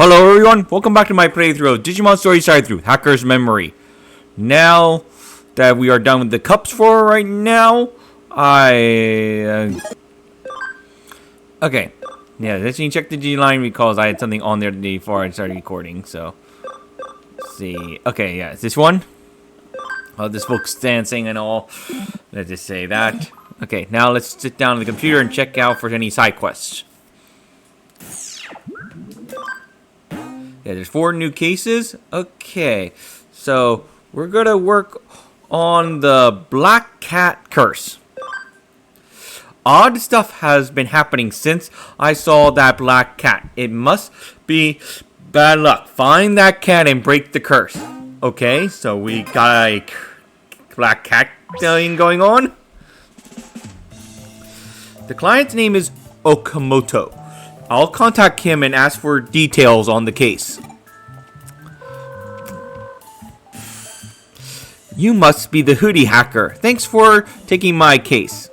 Hello everyone, welcome back to my playthrough of Digimon Story Side through Hacker's Memory. Now that we are done with the cups for right now, okay. Yeah, let's check the G line because I had something on there before I started recording, so. Let's see. Okay, yeah, is this one? Oh, this folks dancing and all. Let's just say that. Okay, now let's sit down on the computer and check out for any side quests. Yeah, there's 4 new cases. Okay, so we're gonna work on the Black Cat Curse. Odd stuff has been happening since I saw that black cat. It must be bad luck. Find that cat and break the curse. Okay, so we got a black cat thing going on. The client's name is Okamoto. I'll contact him and ask for details on the case. You must be the hoodie hacker. Thanks for taking my case.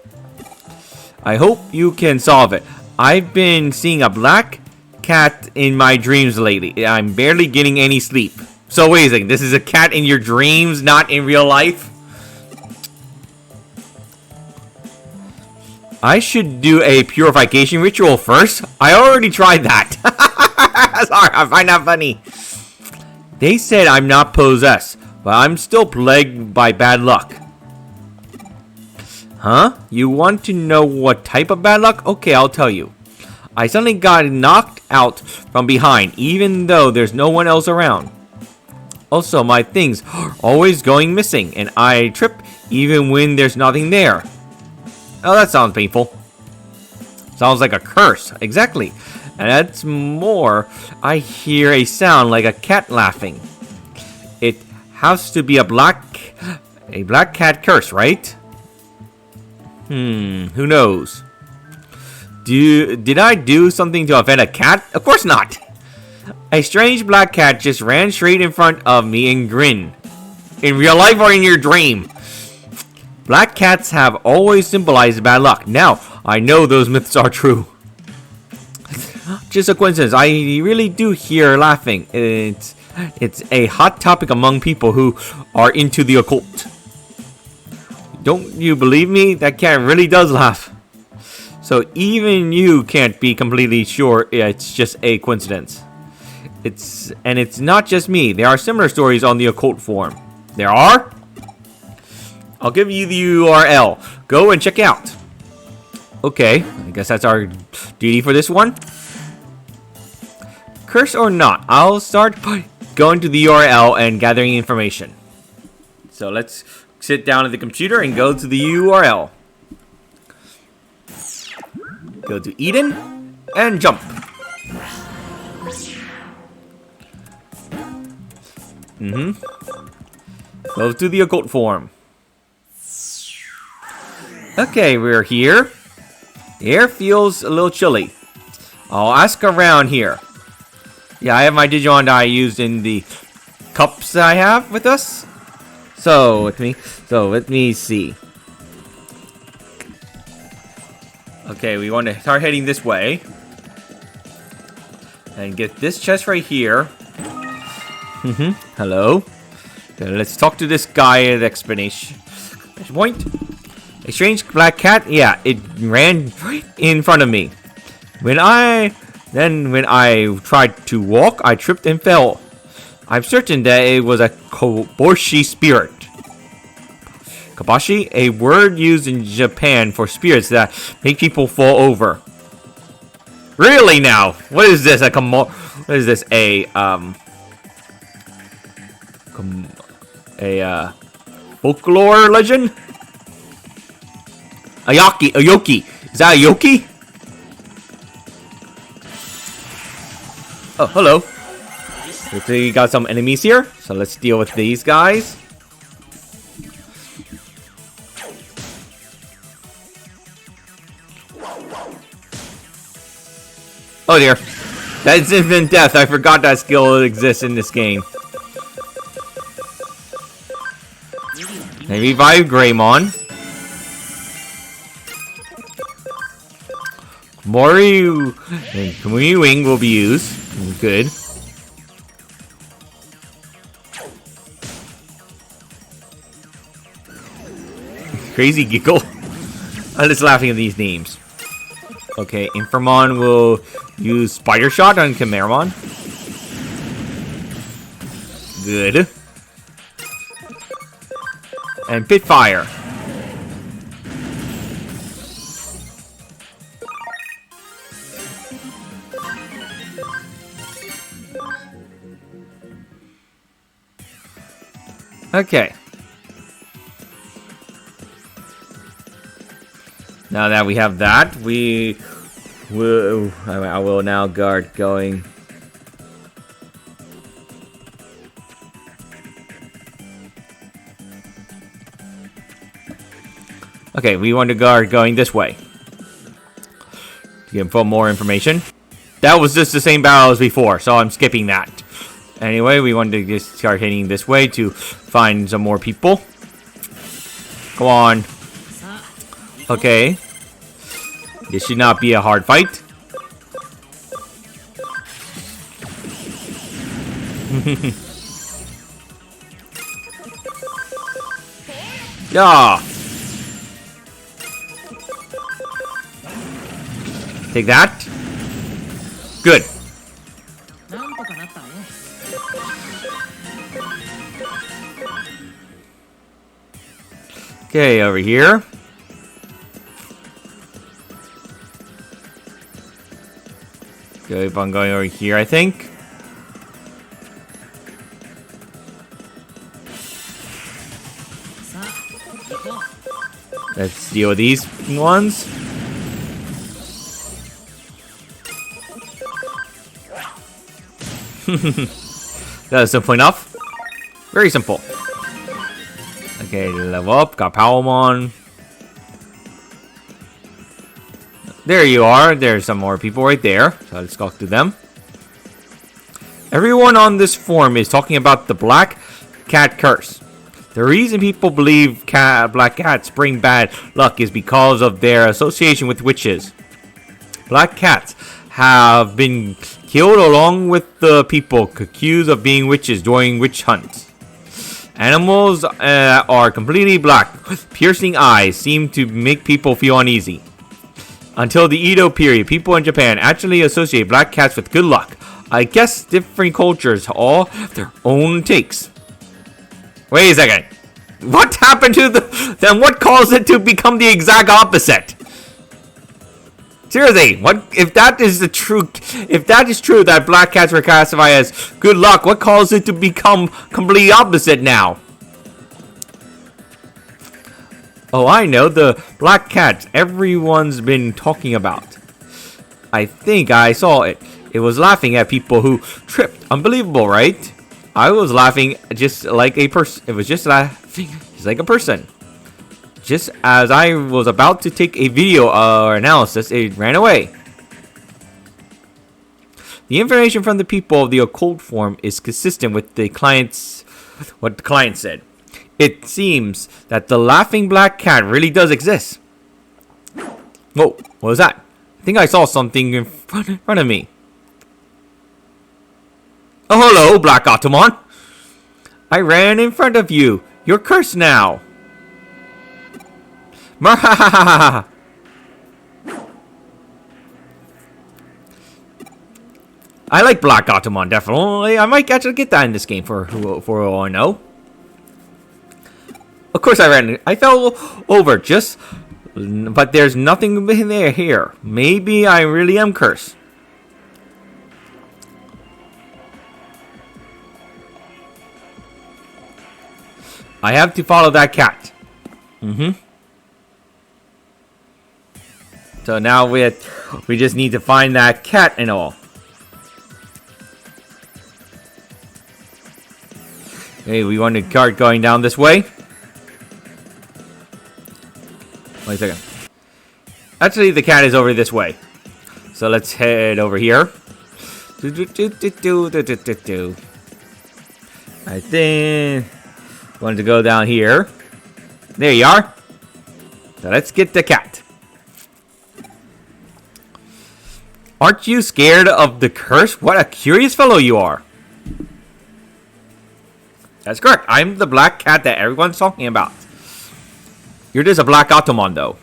I hope you can solve it. I've been seeing a black cat in my dreams lately. I'm barely getting any sleep. So wait a second, this is a cat in your dreams, not in real life? I should do a purification ritual first. I already tried that. Sorry, I find that funny. They said I'm not possessed, but I'm still plagued by bad luck. Huh? You want to know what type of bad luck? Okay, I'll tell you. I suddenly got knocked out from behind, even though there's no one else around. Also, my things are always going missing, and I trip even when there's nothing there. Oh, that sounds painful. Sounds like a curse. Exactly. And that's more. I hear a sound like a cat laughing. It has to be a black cat curse, right? Who knows? Did I do something to offend a cat? Of course not. A strange black cat just ran straight in front of me and grinned. In real life or in your dream? Black cats have always symbolized bad luck. Now, I know those myths are true. Just a coincidence. I really do hear laughing. It's a hot topic among people who are into the occult. Don't you believe me? That cat really does laugh. So even you can't be completely sure it's just a coincidence. It's not just me. There are similar stories on the occult forum. There are? I'll give you the URL. Go and check out. Okay, I guess that's our duty for this one. Curse or not, I'll start by going to the URL and gathering information. So let's sit down at the computer and go to the URL. Go to Eden and jump. Go to the occult forum. Okay, we're here. The air feels a little chilly. I'll ask around here. Yeah, I have my Digimon that I used in the cups that I have with us. So let me see. Okay, we want to start heading this way. And get this chest right here. Hello. Okay, let's talk to this guy at explanation point. A strange black cat? Yeah, it ran right in front of me. When I tried to walk, I tripped and fell. I'm certain that it was a Koboshi spirit. Koboshi? A word used in Japan for spirits that make people fall over. Really now? What is this? What is this? A folklore legend? A yoki. Is that a yoki? Oh, hello. Looks like we got some enemies here. So let's deal with these guys. Oh dear. That's instant death. I forgot that skill exists in this game. And revive Greymon. Mori and Kamui Wing will be used. Good. crazy giggle. I'm just laughing at these names. Okay, Inframon will use Spider Shot on Chimeramon. Good. And Pit Fire. Okay. Now that we have that, I will now guard going. Okay, we want to guard going this way. To get more information. That was just the same battle as before, so I'm skipping that. Anyway, we wanted to just start heading this way to find some more people. Come on. Okay. This should not be a hard fight. Yeah. Take that. Good. Okay, over here. Keep on going over here, I think. Let's deal with these ones. That is simple enough. Very simple. Okay, level up. Got Palmon. There you are. There's some more people right there. So let's talk to them. Everyone on this forum is talking about the Black Cat curse. The reason people believe black cats bring bad luck is because of their association with witches. Black cats have been killed along with the people accused of being witches during witch hunts. Animals are completely black. Piercing eyes seem to make people feel uneasy. Until the Edo period, people in Japan actually associate black cats with good luck. I guess different cultures all have their own takes. Wait a second. What happened to then what caused it to become the exact opposite? Seriously, what if that is true that black cats were classified as good luck, what caused it to become completely opposite now? Oh, I know, the black cats everyone's been talking about. I think I saw it. It was laughing at people who tripped. Unbelievable, right? I was laughing just like a person. It was just laughing just like a person. Just as I was about to take a video or analysis, it ran away. The information from the people of the occult form is consistent with what the client said. It seems that the laughing black cat really does exist. Whoa, what was that? I think I saw something in front of me. Oh, hello, BlackGatomon. I ran in front of you. You're cursed now. Marhahaha. I like BlackGatomon, definitely. I might actually get that in this game for all I know. Of course I ran. I fell over but there's nothing in there here. Maybe I really am cursed. I have to follow that cat. So now we just need to find that cat and all. Okay, we want to start going down this way. Wait a second. Actually, the cat is over this way. So let's head over here. I think wanted to go down here. There you are. So let's get the cat. Aren't you scared of the curse? What a curious fellow you are. That's correct. I'm the black cat that everyone's talking about. You're just a BlackGatomon, though.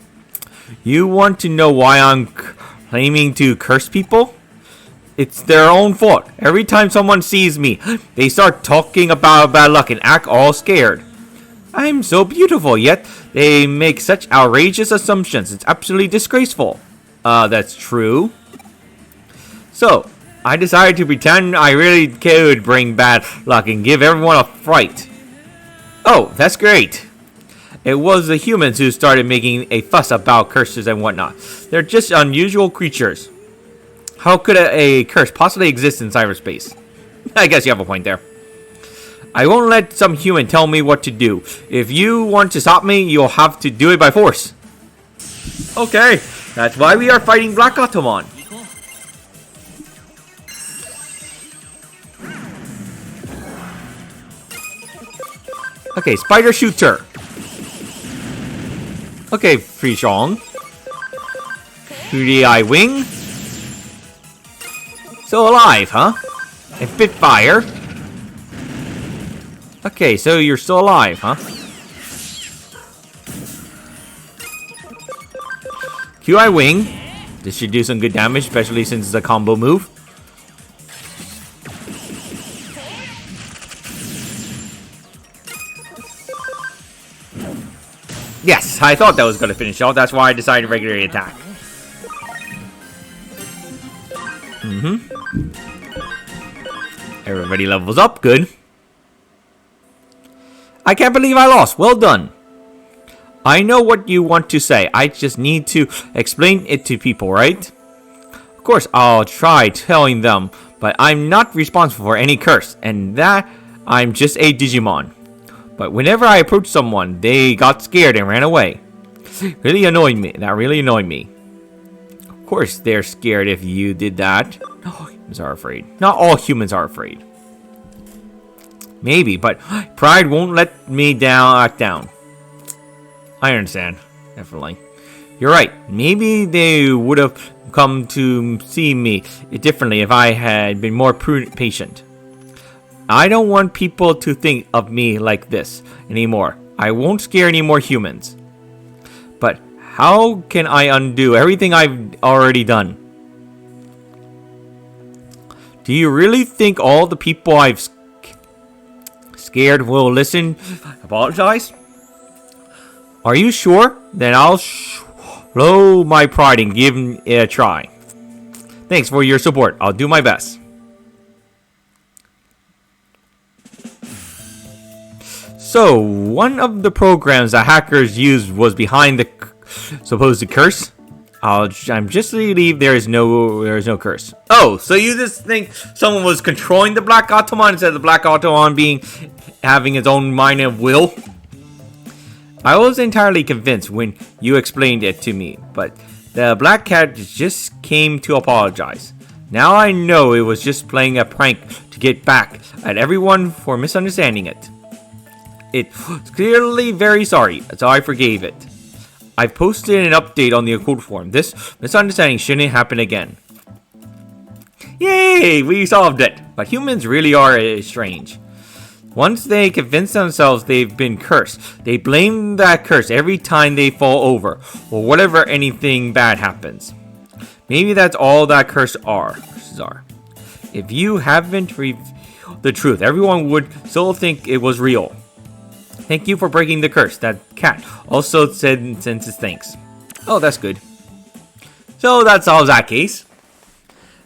You want to know why I'm claiming to curse people? It's their own fault. Every time someone sees me, they start talking about bad luck and act all scared. I'm so beautiful, yet they make such outrageous assumptions. It's absolutely disgraceful. That's true. So, I decided to pretend I really could bring bad luck and give everyone a fright. Oh, that's great. It was the humans who started making a fuss about curses and whatnot. They're just unusual creatures. How could a curse possibly exist in cyberspace? I guess you have a point there. I won't let some human tell me what to do. If you want to stop me, you'll have to do it by force. Okay, that's why we are fighting BlackGatomon. Okay, Spider Shooter. Okay, Free-Shong. 3D Eye Wing. Still alive, huh? And Spitfire. Okay, so you're still alive, huh? QI Wing. This should do some good damage, especially since it's a combo move. Yes, I thought that was going to finish off. That's why I decided to regularly attack. Everybody levels up. Good. I can't believe I lost. Well done. I know what you want to say. I just need to explain it to people, right? Of course, I'll try telling them, but I'm not responsible for any curse, and that I'm just a Digimon. But whenever I approached someone, they got scared and ran away. Really annoyed me. That really annoyed me. Of course, they're scared if you did that. Oh, humans are afraid. Not all humans are afraid. Maybe, but pride won't let me act down. I understand. Definitely. You're right. Maybe they would have come to see me differently if I had been more patient. I don't want people to think of me like this anymore. I won't scare any more humans. But how can I undo everything I've already done? Do you really think all the people I've scared will listen? Apologize? Are you sure? Then I'll show my pride and give it a try. Thanks for your support. I'll do my best. So, one of the programs that hackers used was behind the supposed curse. I'm just relieved there is no curse. Oh, so you just think someone was controlling the BlackGatomon instead of the BlackGatomon having its own mind and will? I was entirely convinced when you explained it to me, but the Black Cat just came to apologize. Now I know it was just playing a prank to get back at everyone for misunderstanding it. It's clearly very sorry, so I forgave it. I've posted an update on the occult forum. This misunderstanding shouldn't happen again. Yay! We solved it! But humans really are strange. Once they convince themselves they've been cursed, they blame that curse every time they fall over, or whatever anything bad happens. Maybe that's all that curses are. If you haven't revealed the truth, everyone would still think it was real. Thank you for breaking the curse. That cat also sends his thanks. Oh, that's good. So that solves that case.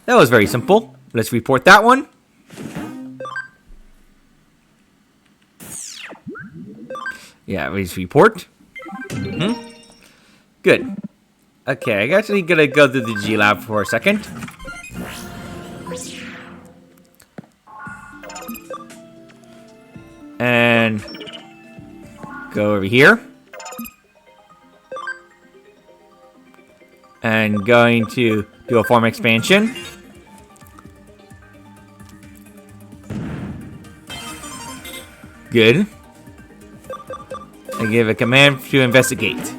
That was very simple. Let's report that one. Yeah, let's report. Good. Okay, I'm actually gonna go to the G Lab for a second. And go over here. And going to do a form expansion. Good. And give a command to investigate.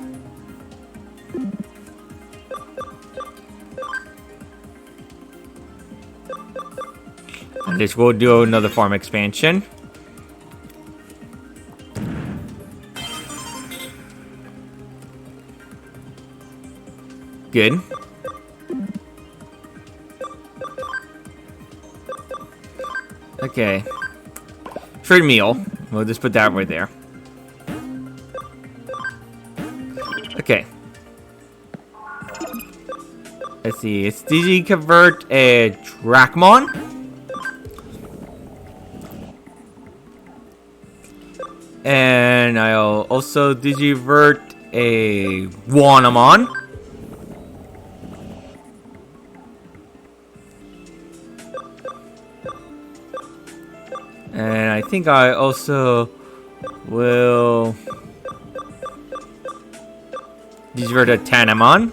And this will do another form expansion. good. Okay. Trade meal. We'll just put that right there. Okay. Let's see. It's Digiconvert a Dracmon. And I'll also Digivert a Wanamon. And I think I also will Digivert a Tanamon.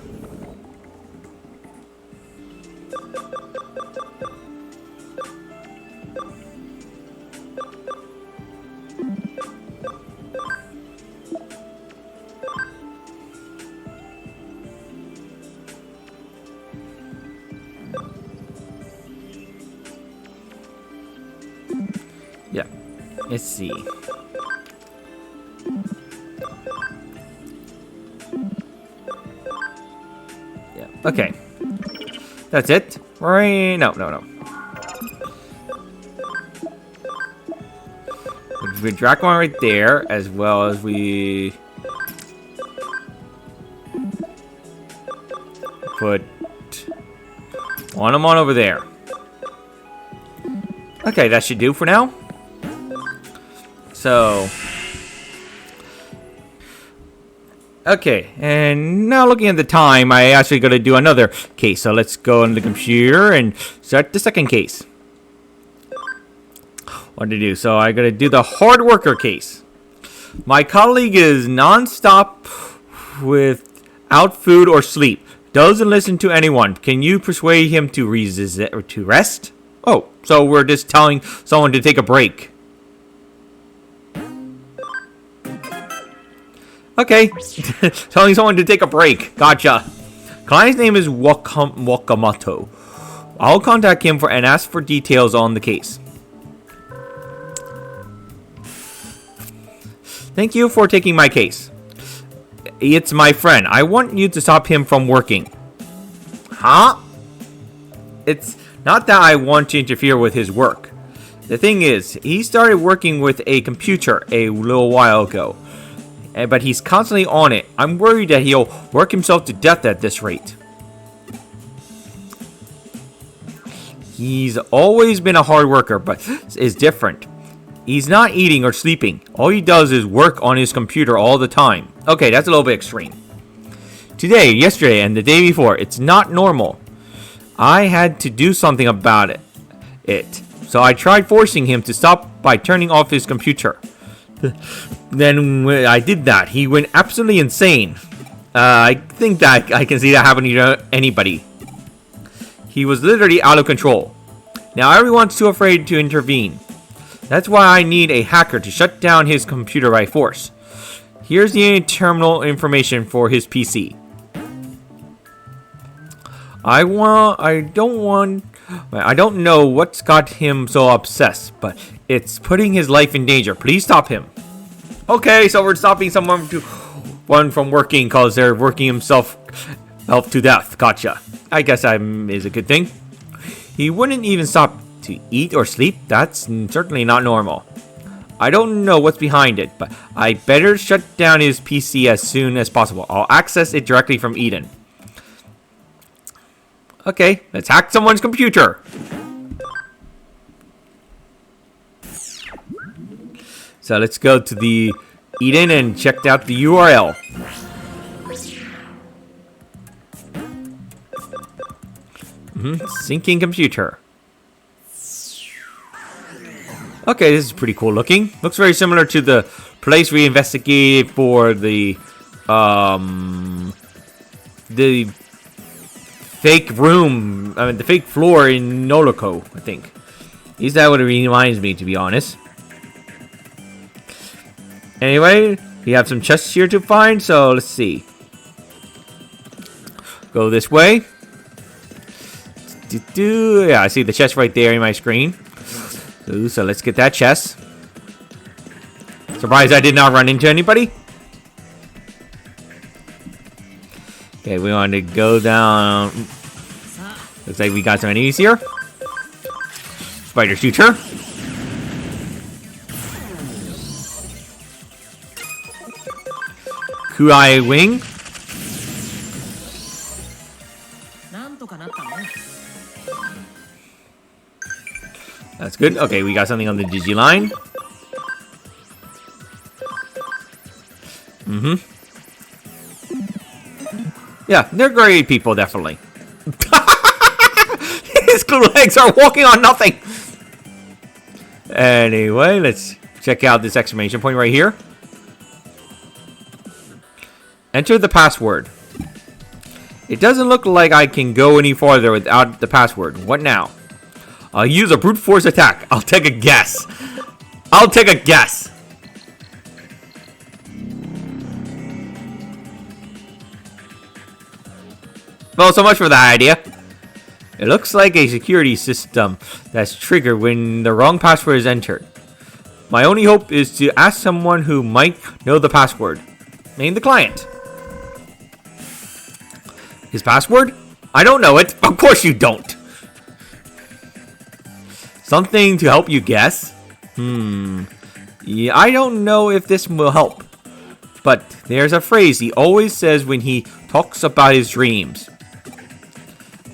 Yeah, let's see. Yeah, okay. That's it. Right? No. We drag one right there, as well as we put one of them on over there. Okay, that should do for now. So, okay, and now looking at the time, I actually got to do another case. So let's go on the computer and start the second case. What to do? So I got to do the hard worker case. My colleague is non-stop without food or sleep. Doesn't listen to anyone. Can you persuade him to resist or to rest? Oh, so we're just telling someone to take a break. Okay, telling someone to take a break. Gotcha. Client's name is Wakamoto. I'll contact him and ask for details on the case. Thank you for taking my case. It's my friend. I want you to stop him from working. Huh? It's not that I want to interfere with his work. The thing is, he started working with a computer a little while ago. But he's constantly on it. I'm worried that he'll work himself to death at this rate. He's always been a hard worker, but is different. He's not eating or sleeping. All he does is work on his computer all the time. Okay, that's a little bit extreme. Today, yesterday, and the day before, it's not normal. I had to do something about it. So I tried forcing him to stop by turning off his computer. Then when I did that, he went absolutely insane. I think that I can see that happening to anybody. He was literally out of control. Now everyone's too afraid to intervene. That's why I need a hacker to shut down his computer by force. Here's the terminal information for his PC. I don't know what's got him so obsessed, but it's putting his life in danger. Please stop him. Okay, so we're stopping someone from working because they're working himself to death. Gotcha. I guess that is a good thing. He wouldn't even stop to eat or sleep. That's certainly not normal. I don't know what's behind it, but I better shut down his PC as soon as possible. I'll access it directly from Eden. Okay, let's hack someone's computer. So let's go to the Eden and check out the URL. Syncing computer. Okay, this is pretty cool looking. Looks very similar to the place we investigated for the fake room. I mean, the fake floor in Noloco, I think. At least that what it reminds me, to be honest. Anyway, we have some chests here to find, so let's see. Go this way. Yeah, I see the chest right there in my screen. So let's get that chest. Surprised I did not run into anybody. Okay, we want to go down. Looks like we got some enemies here. Spider shooter. Kuai wing. That's good. Okay, we got something on the Digi line. Yeah, they're great people, definitely. His legs are walking on nothing. Anyway, let's check out this exclamation point right here. Enter the password. It doesn't look like I can go any farther without the password. What now? I'll use a brute force attack. I'll take a guess. I'll take a guess. Well, so much for that idea. It looks like a security system that's triggered when the wrong password is entered. My only hope is to ask someone who might know the password. Name the client. His password? I don't know it. Of course you don't. Something to help you guess? Yeah, I don't know if this will help. But there's a phrase he always says when he talks about his dreams.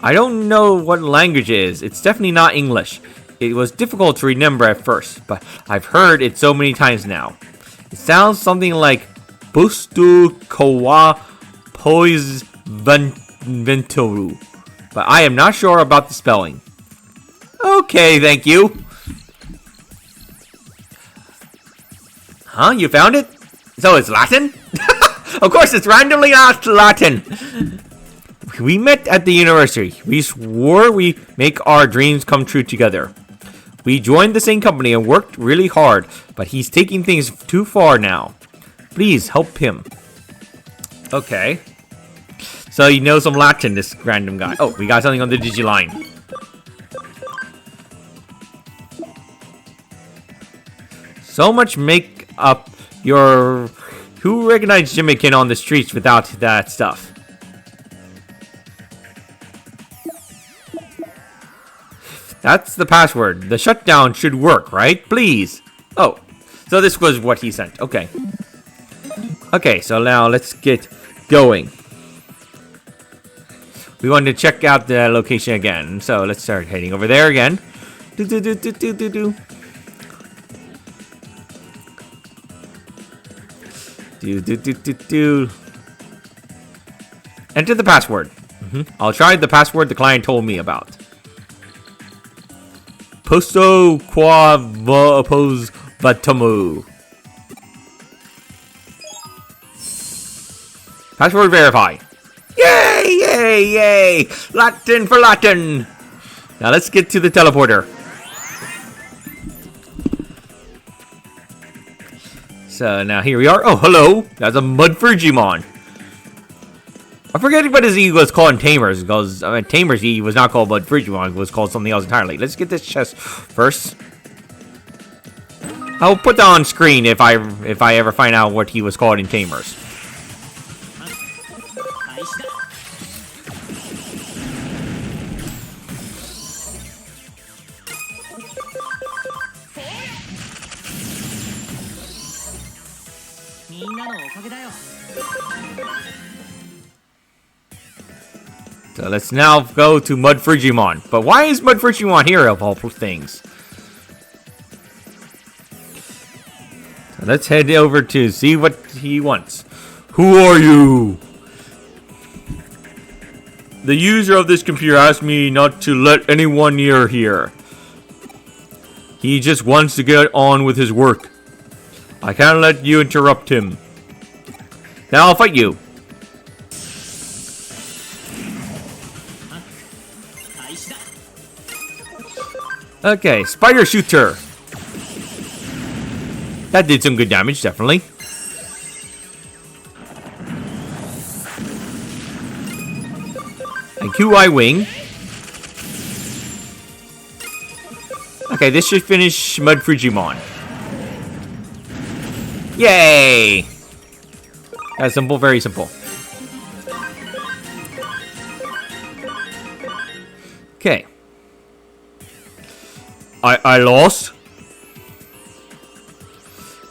I don't know what language it is. It's definitely not English. It was difficult to remember at first, but I've heard it so many times now. It sounds something like Bustu Kowa Pois Ventoru, but I am not sure about the spelling. Okay, thank you. Huh? You found it? So it's Latin? Of course, it's randomly not Latin. We met at the university. We swore we make our dreams come true together. We joined the same company and worked really hard, but he's taking things too far now. Please help him. Okay. So you know some Latin, this random guy. Oh, we got something on the Digi line. So much make up your... Who recognized Jimikin on the streets without that stuff? That's the password. The shutdown should work, right? Please. Oh, so this was what he sent. Okay. Okay, so now let's get going. We want to check out the location again. So let's start heading over there again. Do. Enter the password. I'll try the password the client told me about. Posto qua oppose vatamu. Password verify. Yay, yay, yay! Latin for Latin. Now let's get to the teleporter. So now here we are. Oh, hello. That's a MudFigimon. I'm forgetting what his E was called in Tamers, because Tamers E was not called MudFigimon, it was called something else entirely. Let's get this chest first. I'll put that on screen if I ever find out what he was called in Tamers. So let's now go to MudFigimon. But why is MudFigimon here of all things? So let's head over to see what he wants. Who are you? The user of this computer asked me not to let anyone near here. He just wants to get on with his work. I can't let you interrupt him. Now I'll fight you. Okay, spider shooter. That did some good damage, definitely. And QI wing. Okay, this should finish MudFigimon. Yay! That's simple, very simple. Okay. I lost?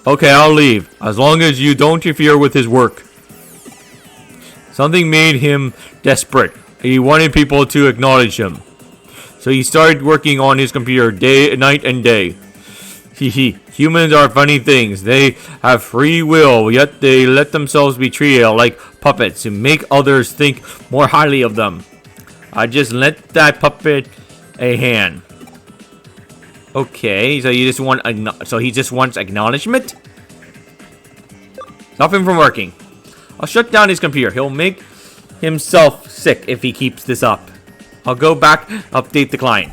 Okay, I'll leave. As long as you don't interfere with his work. Something made him desperate. He wanted people to acknowledge him. So he started working on his computer night and day. Humans are funny things. They have free will, yet they let themselves be treated like puppets to make others think more highly of them. I just lent that puppet a hand. Okay, so he just wants acknowledgement? Stop him from working. I'll shut down his computer. He'll make himself sick if he keeps this up. I'll go back, update the client.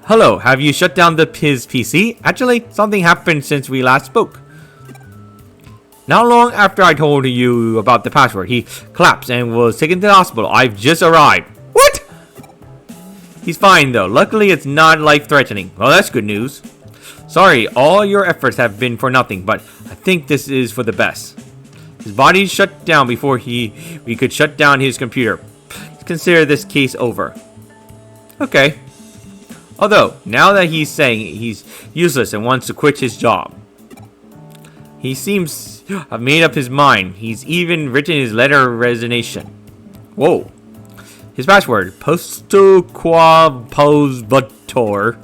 Hello, have you shut down his PC? Actually, something happened since we last spoke. Not long after I told you about the password, he collapsed and was taken to the hospital. I've just arrived. What? He's fine though. Luckily, it's not life-threatening. Well, that's good news. Sorry, all your efforts have been for nothing, but I think this is for the best. His body shut down before we could shut down his computer. Consider this case over. Okay. Although, now that he's saying he's useless and wants to quit his job. He seems to have made up his mind. He's even written his letter of resignation. Whoa. His password, postoquaposvator.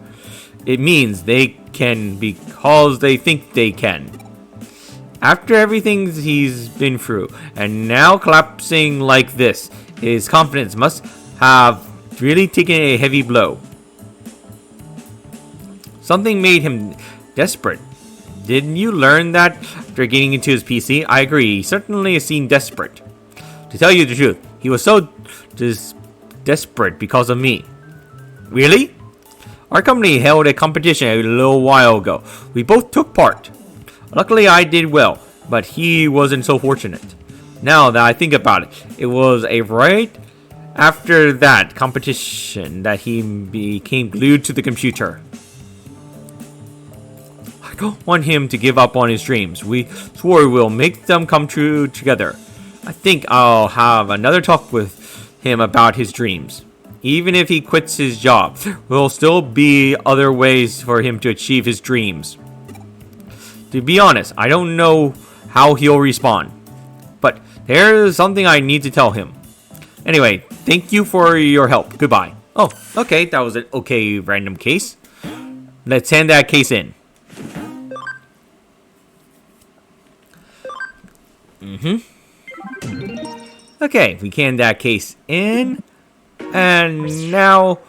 It means they can because they think they can. After everything he's been through, and now collapsing like this, his confidence must have really taken a heavy blow. Something made him desperate. Didn't you learn that after getting into his PC? I agree, he certainly seemed desperate. To tell you the truth, he was so desperate because of me. Really? Our company held a competition a little while ago. We both took part. Luckily, I did well, but he wasn't so fortunate. Now that I think about it, it was right after that competition that he became glued to the computer. I don't want him to give up on his dreams. We swore we'll make them come true together. I think I'll have another talk with him about his dreams. Even if he quits his job, there will still be other ways for him to achieve his dreams. To be honest, I don't know how he'll respond. But there's something I need to tell him. Anyway, thank you for your help. Goodbye. Oh, okay, that was an okay random case. Let's hand that case in. Okay, we canned that case in. And now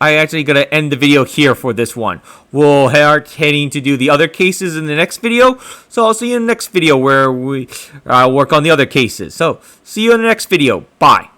I actually gonna end the video here for this one. We'll start heading to do the other cases in the next video. So I'll see you in the next video where we work on the other cases. So see you in the next video. Bye.